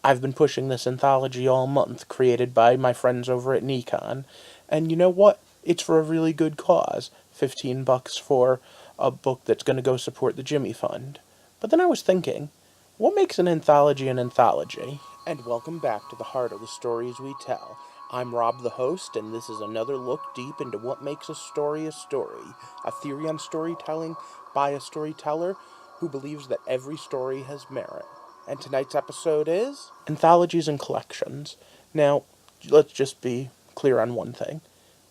I've been pushing this anthology all month, created by my friends over at Nikon. And you know what? It's for a really good cause. $15 for a book that's going to go support the Jimmy Fund. But then I was thinking, what makes an anthology an anthology? And welcome back to the heart of the stories we tell. I'm Rob the host, and this is another look deep into what makes a story, a theory on storytelling by a storyteller who believes that every story has merit. And tonight's episode is Anthologies and Collections. Now, let's just be clear on one thing.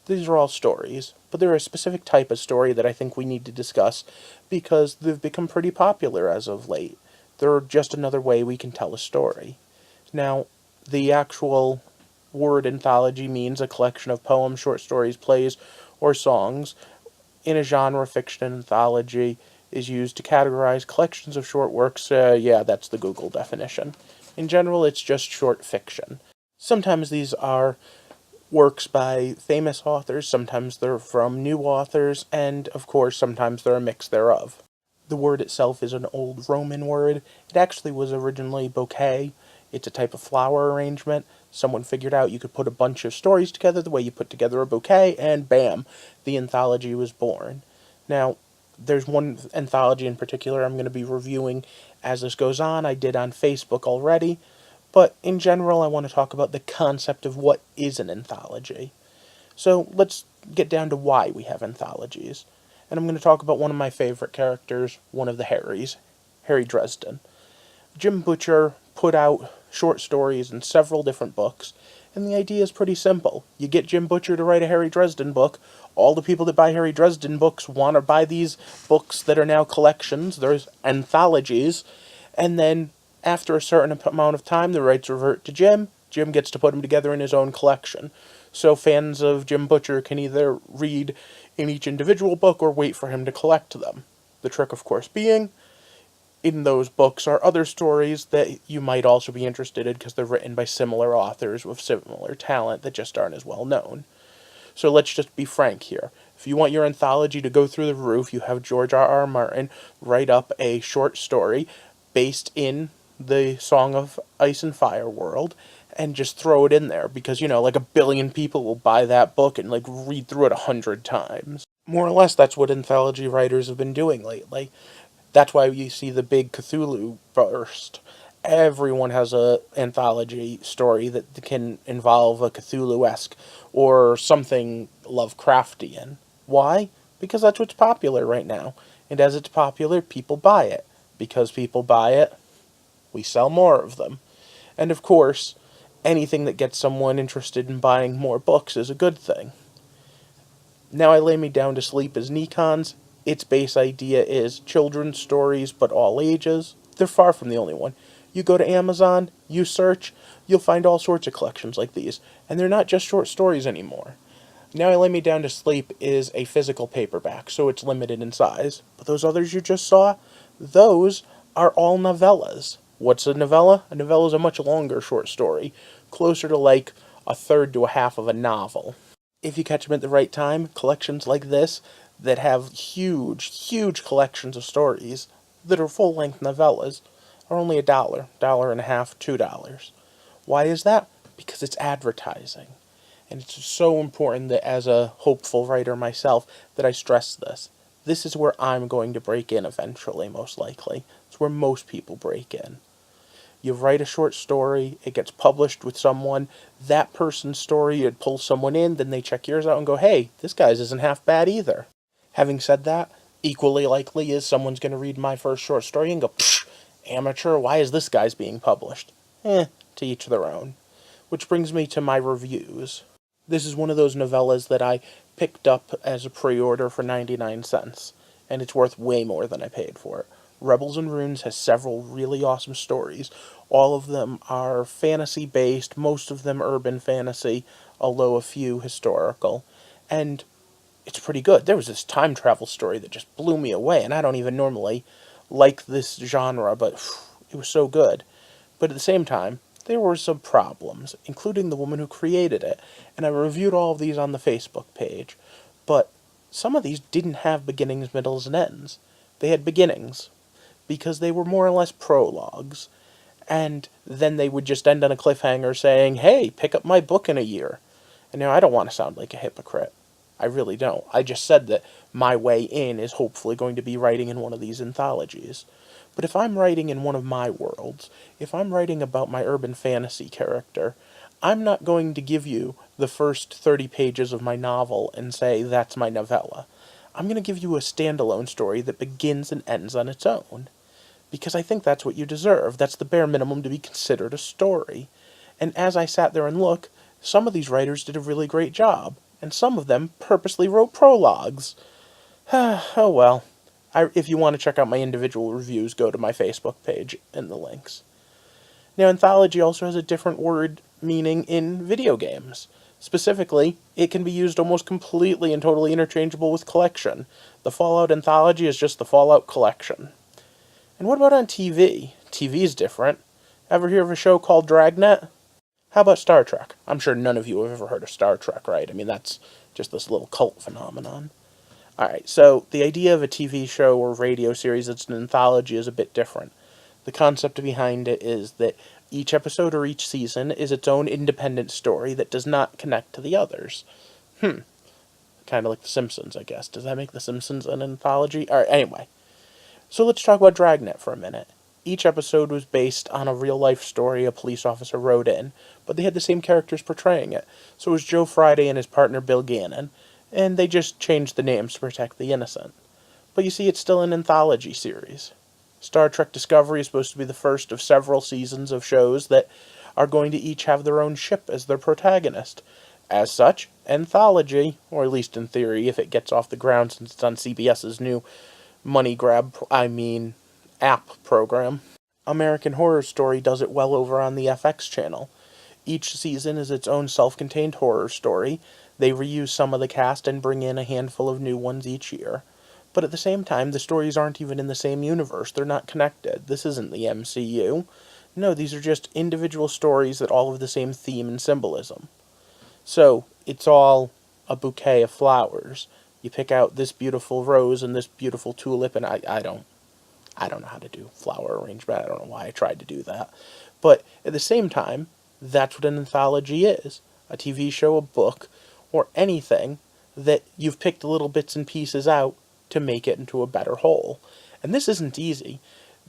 These are all stories, but there are a specific type of story that I think we need to discuss because they've become pretty popular as of late. They're just another way we can tell a story. Now, the actual word anthology means a collection of poems, short stories, plays, or songs. In a genre, fiction anthology is used to categorize collections of short works. Yeah, that's the Google definition. In general, it's just short fiction. Sometimes these are works by famous authors, sometimes they're from new authors, and of course, sometimes they're a mix thereof. The word itself is an old Roman word. It actually was originally bouquet. It's a type of flower arrangement. Someone figured out you could put a bunch of stories together the way you put together a bouquet, and bam, the anthology was born. Now, there's one anthology in particular I'm going to be reviewing as this goes on. I did on Facebook already. But in general, I want to talk about the concept of what is an anthology. So let's get down to why we have anthologies. And I'm going to talk about one of my favorite characters, one of the Harrys, Harry Dresden. Jim Butcher put out short stories in several different books, and the idea is pretty simple. You get Jim Butcher to write a Harry Dresden book, all the people that buy Harry Dresden books want to buy these books that are now collections, there's anthologies, and then after a certain amount of time, the rights revert to Jim. Jim gets to put them together in his own collection. So fans of Jim Butcher can either read in each individual book or wait for him to collect them. The trick, of course, being, in those books are other stories that you might also be interested in because they're written by similar authors with similar talent that just aren't as well known. So let's just be frank here. If you want your anthology to go through the roof, you have George R.R. Martin write up a short story based in the Song of Ice and Fire world and just throw it in there because, like 1 billion people will buy that book and read through it 100 times. More or less, that's what anthology writers have been doing lately. That's why you see the big Cthulhu burst. Everyone has a anthology story that can involve a Cthulhu-esque or something Lovecraftian. Why? Because that's what's popular right now. And as it's popular, people buy it. Because people buy it, we sell more of them. And of course, anything that gets someone interested in buying more books is a good thing. Now I Lay Me Down to Sleep is Nikon's. Its base idea is children's stories, but all ages. They're far from the only one. You go to Amazon, you search, you'll find all sorts of collections like these. And they're not just short stories anymore. Now I Lay Me Down to Sleep is a physical paperback, so it's limited in size. But those others you just saw, those are all novellas. What's a novella? A novella is a much longer short story, closer to a third to a half of a novel. If you catch them at the right time, collections like this that have huge, huge collections of stories that are full-length novellas are only $1, $1.50, $2. Why is that? Because it's advertising. And it's so important that as a hopeful writer myself that I stress this. This is where I'm going to break in eventually, most likely. It's where most people break in. You write a short story, it gets published with someone, that person's story, it pulls someone in, then they check yours out and go, hey, this guy's isn't half bad either. Having said that, equally likely is someone's going to read my first short story and go, psh, amateur, why is this guy's being published? To each their own. Which brings me to my reviews. This is one of those novellas that I picked up as a pre-order for 99 cents, and it's worth way more than I paid for it. Rebels and Runes has several really awesome stories. All of them are fantasy-based, most of them urban fantasy, although a few historical. And it's pretty good. There was this time travel story that just blew me away, and I don't even normally like this genre, but it was so good. But at the same time, there were some problems, including the woman who created it, and I reviewed all of these on the Facebook page. But some of these didn't have beginnings, middles, and ends. They had beginnings, because they were more or less prologues. And then they would just end on a cliffhanger saying, hey, pick up my book in a year. And I don't want to sound like a hypocrite. I really don't. I just said that my way in is hopefully going to be writing in one of these anthologies. But if I'm writing in one of my worlds, if I'm writing about my urban fantasy character, I'm not going to give you the first 30 pages of my novel and say that's my novella. I'm going to give you a standalone story that begins and ends on its own. Because I think that's what you deserve. That's the bare minimum to be considered a story. And as I sat there and looked, some of these writers did a really great job, and some of them purposely wrote prologues. Oh well. If you want to check out my individual reviews, go to my Facebook page in the links. Now, anthology also has a different word meaning in video games. Specifically, it can be used almost completely and totally interchangeable with collection. The Fallout anthology is just the Fallout collection. And what about on TV? TV's different. Ever hear of a show called Dragnet? How about Star Trek? I'm sure none of you have ever heard of Star Trek, right? I mean, that's just this little cult phenomenon. Alright, so the idea of a TV show or radio series that's an anthology is a bit different. The concept behind it is that each episode or each season is its own independent story that does not connect to the others. Kind of like The Simpsons, I guess. Does that make The Simpsons an anthology? Alright, anyway. So let's talk about Dragnet for a minute. Each episode was based on a real-life story a police officer wrote in, but they had the same characters portraying it. So it was Joe Friday and his partner Bill Gannon, and they just changed the names to protect the innocent. But you see, it's still an anthology series. Star Trek Discovery is supposed to be the first of several seasons of shows that are going to each have their own ship as their protagonist. As such, Anthology, or at least in theory, if it gets off the ground since it's on CBS's new app program. American Horror Story does it well over on the FX channel. Each season is its own self-contained horror story. They reuse some of the cast and bring in a handful of new ones each year. But at the same time, the stories aren't even in the same universe. They're not connected. This isn't the MCU. No, these are just individual stories that all have the same theme and symbolism. So, it's all a bouquet of flowers. You pick out this beautiful rose and this beautiful tulip, and I don't know how to do flower arrangement. I don't know why I tried to do that. But at the same time, that's what an anthology is. A TV show, a book, or anything that you've picked little bits and pieces out to make it into a better whole. And this isn't easy.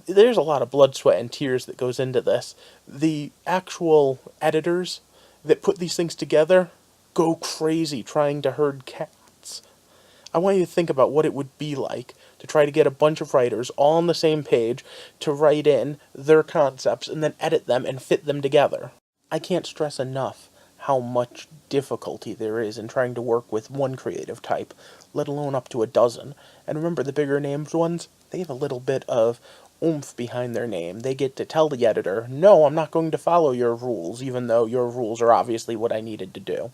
There's a lot of blood, sweat, and tears that goes into this. The actual editors that put these things together go crazy trying to herd cats. I want you to think about what it would be like to try to get a bunch of writers all on the same page to write in their concepts and then edit them and fit them together. I can't stress enough how much difficulty there is in trying to work with one creative type, let alone up to a dozen. And remember, the bigger named ones, they have a little bit of oomph behind their name. They get to tell the editor, no, I'm not going to follow your rules, even though your rules are obviously what I needed to do.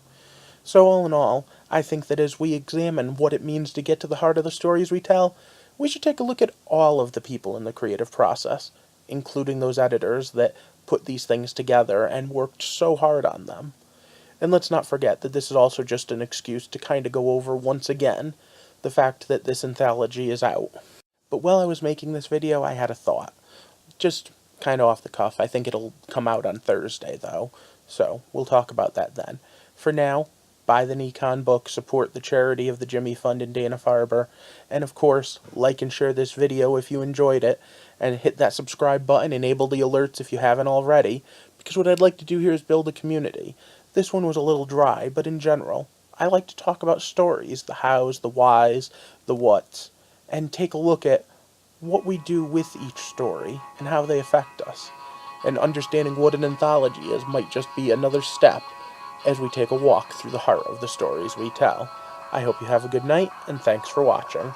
So all in all, I think that as we examine what it means to get to the heart of the stories we tell, we should take a look at all of the people in the creative process, including those editors that put these things together and worked so hard on them. And let's not forget that this is also just an excuse to kind of go over once again the fact that this anthology is out. But while I was making this video, I had a thought. Just kind of off the cuff. I think it'll come out on Thursday, though. So we'll talk about that then. For now, buy the Nikon book, support the charity of the Jimmy Fund in Dana-Farber, and of course, like and share this video if you enjoyed it, and hit that subscribe button, enable the alerts if you haven't already, because what I'd like to do here is build a community. This one was a little dry, but in general, I like to talk about stories, the hows, the whys, the whats, and take a look at what we do with each story and how they affect us. And understanding what an anthology is might just be another step as we take a walk through the heart of the stories we tell. I hope you have a good night, and thanks for watching.